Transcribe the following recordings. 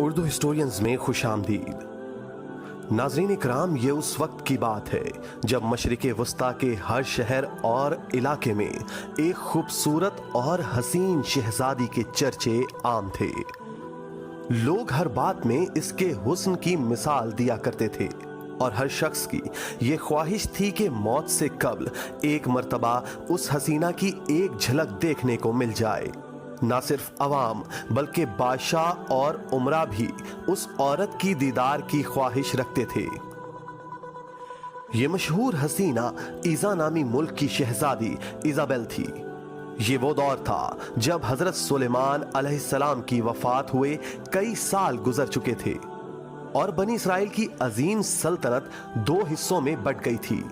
Urdu historians में खुश आमदीद। नाज़रीन इकराम, ये उस वक्त की बात है जब मशरिक़ वस्ता के हर शहर और इलाके में एक खूबसूरत और हसीन शहजादी के चर्चे आम थे। लोग हर बात में इसके हुस्न की मिसाल दिया करते थे और हर शख्स की ये ख्वाहिश थी कि मौत से कब्ल एक मर्तबा उस हसीना की एक झलक देखने को मिल जाए। ना सिर्फ अवाम बल्कि बादशाह और उमरा भी उस औरत की दीदार की ख्वाहिश रखते थे। ये मशहूर हसीना ईज़ा नामी मुल्क की शहजादी इज़ाबेल थी। ये वो दौर था जब हजरत सुलेमान अलैहिस्सलाम की वफात हुए कई साल गुजर चुके थे और बनी इसराइल की अजीम सल्तनत दो हिस्सों में बट गई थी।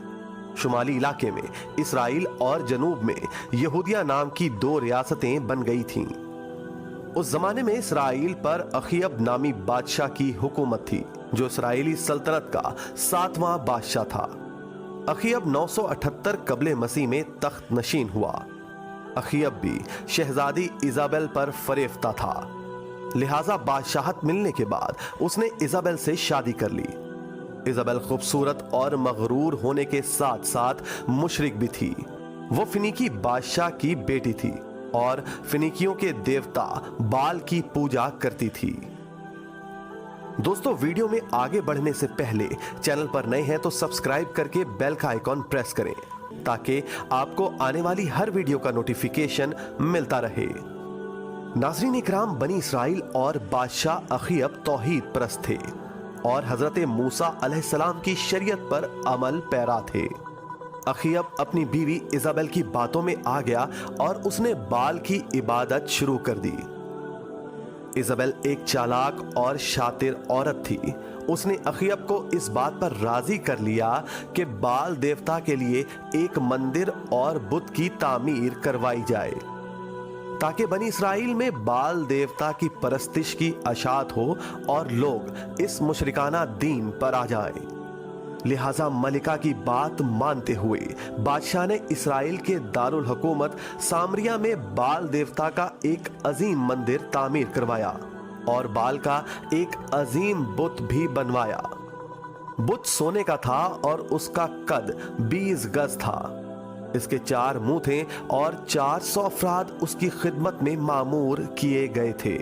शुमाली इलाके में इसराइल और जनूब में यहूदिया नाम की दो रियासतें बन गई थीं। उस जमाने में इसराइल पर अखीयब नामी बादशाह की हुकूमत थी जो इसराइली सल्तनत का 7वां बादशाह था। अखीयब 978 कबले मसीह में तख्त नशीन हुआ। अखीयब भी शहजादी इज़ाबेल पर फरेफ्ता था, लिहाजा बादशाहत मिलने के बाद उसने इज़ाबेल से शादी कर ली। इज़ाबेल खूबसूरत और मगरूर होने के साथ साथ मुशरिक भी थी। वो फिनिकी बादशाह की बेटी थी और फिनिकियों के देवता बाल की पूजा करती थी। दोस्तों, वीडियो में आगे बढ़ने से पहले चैनल पर नए हैं तो सब्सक्राइब करके बेल का आइकॉन प्रेस करें ताकि आपको आने वाली हर वीडियो का नोटिफिकेशन मिलता रहे। नाज़रीन इकराम, बनी इसराइल और बादशाह अखीयब तौहीद परस्त थे और हजरत मूसा अलैहिस्सलाम की शरीयत पर अमल पैरा थे। अखीयब अपनी बीवी इज़ाबेल की बातों में आ गया और उसने बाल की इबादत शुरू कर दी। इज़ाबेल एक चालाक और शातिर औरत थी। उसने अखीयब को इस बात पर राजी कर लिया कि बाल देवता के लिए एक मंदिर और बुत की तामीर करवाई जाए ताकि बनी इसराइल में बाल देवता की परस्तिश की अशात हो और लोग इस मुशरिकाना दीन पर आ जाएं। लिहाजा मलिका की बात मानते हुए बादशाह ने इसराइल के दारुल हुकूमत सामरिया में बाल देवता का एक अजीम मंदिर तामीर करवाया और बाल का एक अजीम बुत भी बनवाया। बुत सोने का था और उसका कद 20 गज था। इसके 4 मुंह थे और 400 अफराद उसकी खिदमत में मामूर किए गए थे।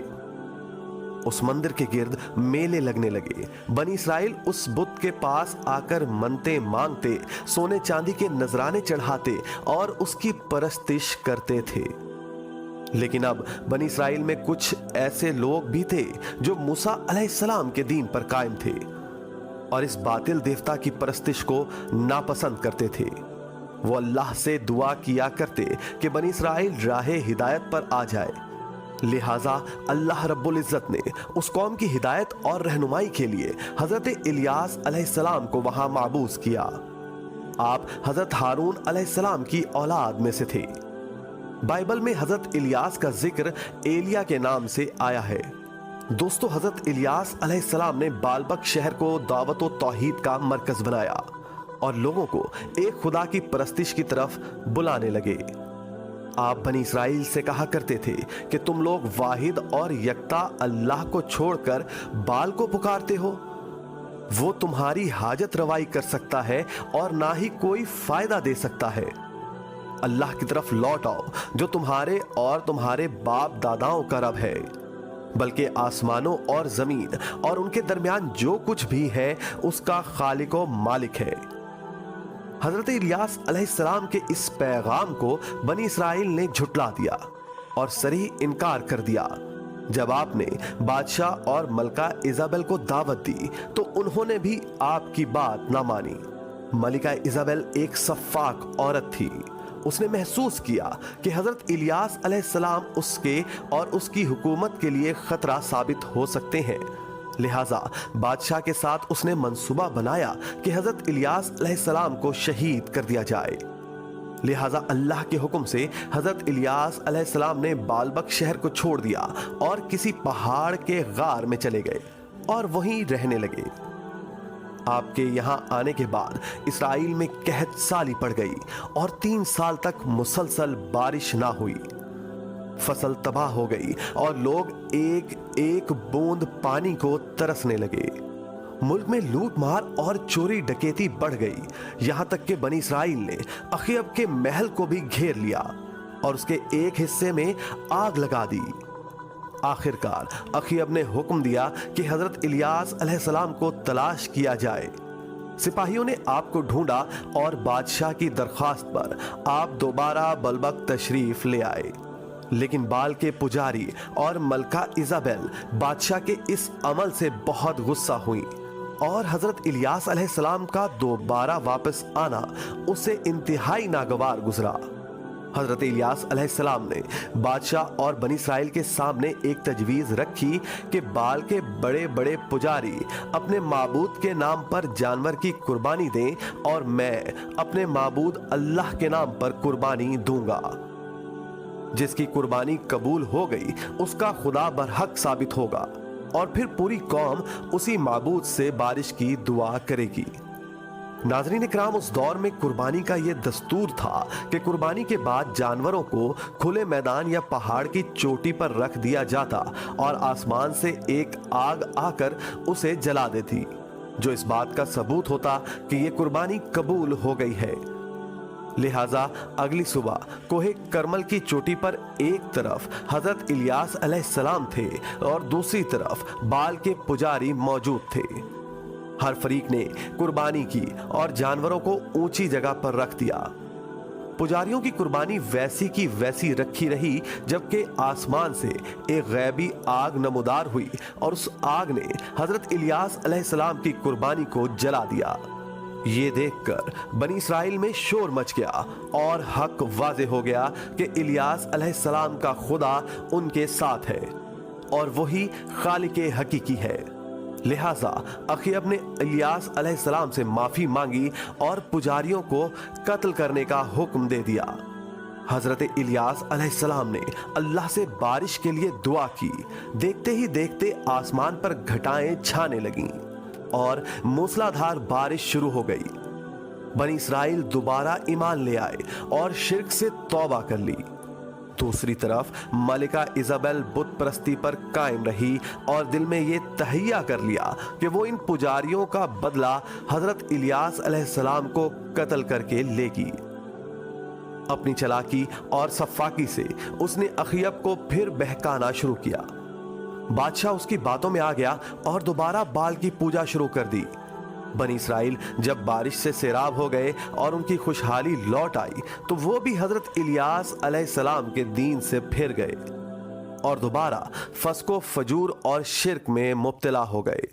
उस मंदिर के गिर्द मेले लगने लगे। बनी इसराइल उस बुत के पास आकर मन्नतें मांगते, सोने चांदी के नजराने चढ़ाते और उसकी परस्तिश करते थे। लेकिन अब बनी इसराइल में कुछ ऐसे लोग भी थे जो मूसा अलैहिस्सलाम के दीन पर कायम थे और इस बातिल देवता की परस्तिश को नापसंद करते थे। वो अल्लाह से दुआ किया करते कि बनी इसराइल राहे हिदायत पर आ जाए। लिहाजा अल्लाह रब्बुल इज़्ज़त ने उस कौम की हिदायत और रहनुमाई के लिए हजरत इलियास अलैहिस्सलाम को वहां माबूस किया। आप हजरत हारून अलैहिस्सलाम की औलाद में से थे। बाइबल में हजरत इलियास का जिक्र एलिया के नाम से आया है। दोस्तों, हजरत इलियास अलैहिस्सलाम ने बालबक शहर को दावत व तौहीद का मरकज बनाया और लोगों को एक खुदा की परस्तिश की तरफ बुलाने लगे। आप बनी इसराइल से कहा करते थे कि तुम लोग वाहिद और यकता अल्लाह को छोड़कर बाल को पुकारते हो। वो तुम्हारी हाजत रवाई कर सकता है और ना ही कोई फायदा दे सकता है। अल्लाह की तरफ लौट आओ जो तुम्हारे और तुम्हारे बाप दादाओं का रब है, बल्कि आसमानों और जमीन और उनके दरमियान जो कुछ भी है उसका खालिक व मालिक है। हजरत इलियास अलैहिस्सलाम के इस पैगाम को बनी इसराइल ने झुटला दिया और सरीह इनकार कर दिया। जब आपने बादशाह और मलका इज़ाबेल को दावत दी तो उन्होंने भी आपकी बात ना मानी। मलिका इज़ाबेल एक सफ़ाक औरत थी। उसने महसूस किया कि हजरत इलियास अलैहिस्सलाम उसके और उसकी हुकूमत के लिए खतरा साबित हो सकते हैं। लिहाजा बादशाह के साथ उसने मंसूबा बनाया कि हजरत इलियास अलैहिस्सलाम को शहीद कर दिया जाए। लिहाजा अल्लाह के हुक्म से हजरत इलियास अलैहिस्सलाम ने बालबक शहर को छोड़ दिया और किसी पहाड़ के गार में चले गए और वहीं रहने लगे। आपके यहां आने के बाद इसराइल में कहत साली पड़ गई और 3 साल तक मुसलसल बारिश ना हुई। फसल तबाह हो गई और लोग एक एक बूंद पानी को तरसने लगे। मुल्क में लूट मार और चोरी डकैती बढ़ गई, यहां तक कि बनी इसराइल ने अखीयब के महल को भी घेर लिया और उसके एक हिस्से में आग लगा दी। आखिरकार अखीयब ने हुक्म दिया कि हजरत इलियास अलैहिस्सलाम को तलाश किया जाए। सिपाहियों ने आपको ढूंढा और बादशाह की दरख्वास्त पर आप दोबारा बलबक तशरीफ ले आए। लेकिन बाल के पुजारी और मलका इजाबेल बादशाह के इस अमल से बहुत गुस्सा हुई और हजरत इलियास अलैहिस्सलाम का दोबारा वापस आना उसे इंतहाई नागवार गुजरा। हजरत इलियास अलैहिस्सलाम ने बादशाह और बनी इसराइल के सामने एक तजवीज़ रखी कि बाल के बड़े बड़े पुजारी अपने माबूद के नाम पर जानवर की कुर्बानी दें और मैं अपने माबूद अल्लाह के नाम पर कुर्बानी दूंगा। जिसकी कुर्बानी कबूल हो गई उसका खुदा बरहक साबित होगा और फिर पूरी कौम उसी माबूद से बारिश की दुआ करेगी। नाज़रीन इकराम, उस दौर में कुर्बानी का यह दस्तूर था कि कुर्बानी के बाद जानवरों को खुले मैदान या पहाड़ की चोटी पर रख दिया जाता और आसमान से एक आग आकर उसे जला देती, जो इस बात का सबूत होता कि यह कुर्बानी कबूल हो गई है। लिहाजा अगली सुबह कोहे करमल की चोटी पर एक तरफ हजरत इलियास अलैहिस्सलाम थे और दूसरी तरफ बाल के पुजारी मौजूद थे। हर फरीक ने कुर्बानी की और जानवरों को ऊंची जगह पर रख दिया। पुजारियों की कुर्बानी वैसी की वैसी रखी रही, जबकि आसमान से एक गैबी आग नमूदार हुई और उस आग ने हजरत इलियास अलैहिस्सलाम की कुर्बानी को जला दिया। ये देखकर बनी इसराइल में शोर मच गया और हक वाज़े हो गया कि इलियास अलैहिस्सलाम का खुदा उनके साथ है और वही खालिके हकीकी है। लिहाजा अखीयब ने इलियास अलैहिस्सलाम से माफी मांगी और पुजारियों को कत्ल करने का हुक्म दे दिया। हजरत इलियास अलैहिस्सलाम ने अल्लाह से बारिश के लिए दुआ की। देखते ही देखते आसमान पर घटाएं छाने लगीं और मूसलाधार बारिश शुरू हो गई। बनी इसराइल दोबारा ईमान ले आए और शिर्क से तौबा कर ली। दूसरी तरफ मलिका इजाबेल बुत परस्ती पर कायम रही और दिल में ये तहैया कर लिया कि वो इन पुजारियों का बदला हजरत इलियास अलैहिस्सलाम को कत्ल करके लेगी। अपनी चालाकी और सफाकी से उसने अखीयब को फिर बहकाना शुरू किया। बादशाह उसकी बातों में आ गया और दोबारा बाल की पूजा शुरू कर दी। बनी इसराइल जब बारिश से सैराब हो गए और उनकी खुशहाली लौट आई तो वो भी हजरत इलियास अलैहिस्सलाम के दीन से फिर गए और दोबारा फस्को फजूर और शिर्क में मुब्तला हो गए।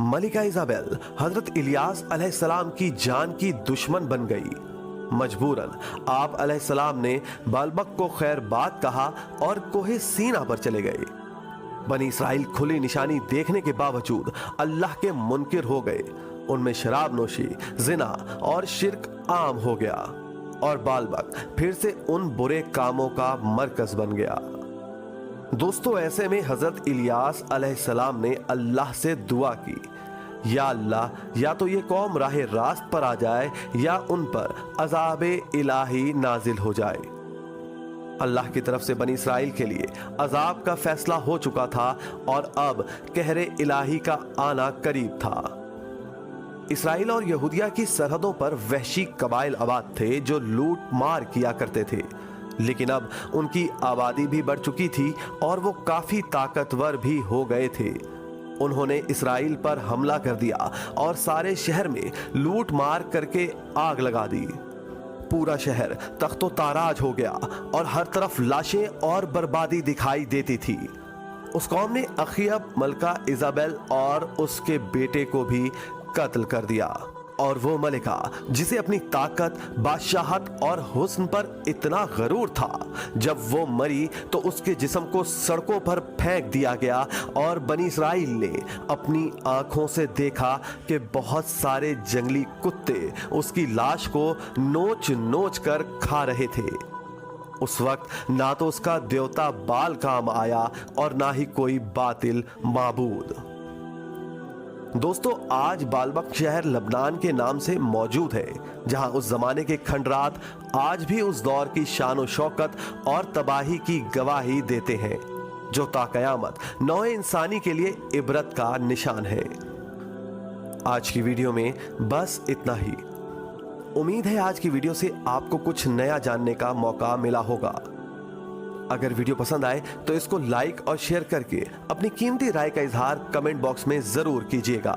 मलिका इजाबेल हजरत इलियास अलैहिस्सलाम की जान की दुश्मन बन गई। मजबूरन आप अलैहिस्सलाम ने बालबक को खैर बात कहा और कोहे सीना पर चले गए। बनी इसराइल खुली निशानी देखने के बावजूद अल्लाह के मुनकिर हो गए। उनमें शराब नोशी, जिना और शिर्क आम हो गया और बालबक फिर से उन बुरे कामों का मरकज बन गया। दोस्तों, ऐसे में हजरत इलियास अलैहिस्सलाम ने अल्लाह से दुआ की, या अल्लाह, या तो ये कौम राह रास्त पर आ जाए या उन पर अजाब इलाही नाजिल हो जाए। अल्लाह की तरफ से बनी इसराइल के लिए अजाब का फैसला हो चुका था और अब कहरे इलाही का आना करीब था। इसराइल और यहूदिया की सरहदों पर वहशी कबाइल आबाद थे जो लूट मार किया करते थे, लेकिन अब उनकी आबादी भी बढ़ चुकी थी और वो काफी ताकतवर भी हो गए थे। उन्होंने इसराइल पर हमला कर दिया और सारे शहर में लूट मार करके आग लगा दी। पूरा शहर तख्तो ताराज हो गया और हर तरफ लाशें और बर्बादी दिखाई देती थी। उस कौम ने अखीयब, मलका इजाबेल और उसके बेटे को भी कत्ल कर दिया और वो मलिका जिसे अपनी ताकत, बादशाहत और हुस्न पर इतना गरूर था, जब वो मरी तो उसके जिस्म को सड़कों पर फेंक दिया गया और बनी इसराइल ने अपनी आंखों से देखा कि बहुत सारे जंगली कुत्ते उसकी लाश को नोच नोच कर खा रहे थे। उस वक्त ना तो उसका देवता बाल काम आया और ना ही कोई बातिल माबूद। दोस्तों, आज बालबक शहर लबनान के नाम से मौजूद है, जहां उस जमाने के खंडरात आज भी उस दौर की शान और शौकत और तबाही की गवाही देते हैं, जो ताक़यामत नौए इंसानी के लिए इबरत का निशान है। आज की वीडियो में बस इतना ही। उम्मीद है आज की वीडियो से आपको कुछ नया जानने का मौका मिला होगा। अगर वीडियो पसंद आए तो इसको लाइक और शेयर करके अपनी कीमती राय का इजहार कमेंट बॉक्स में जरूर कीजिएगा।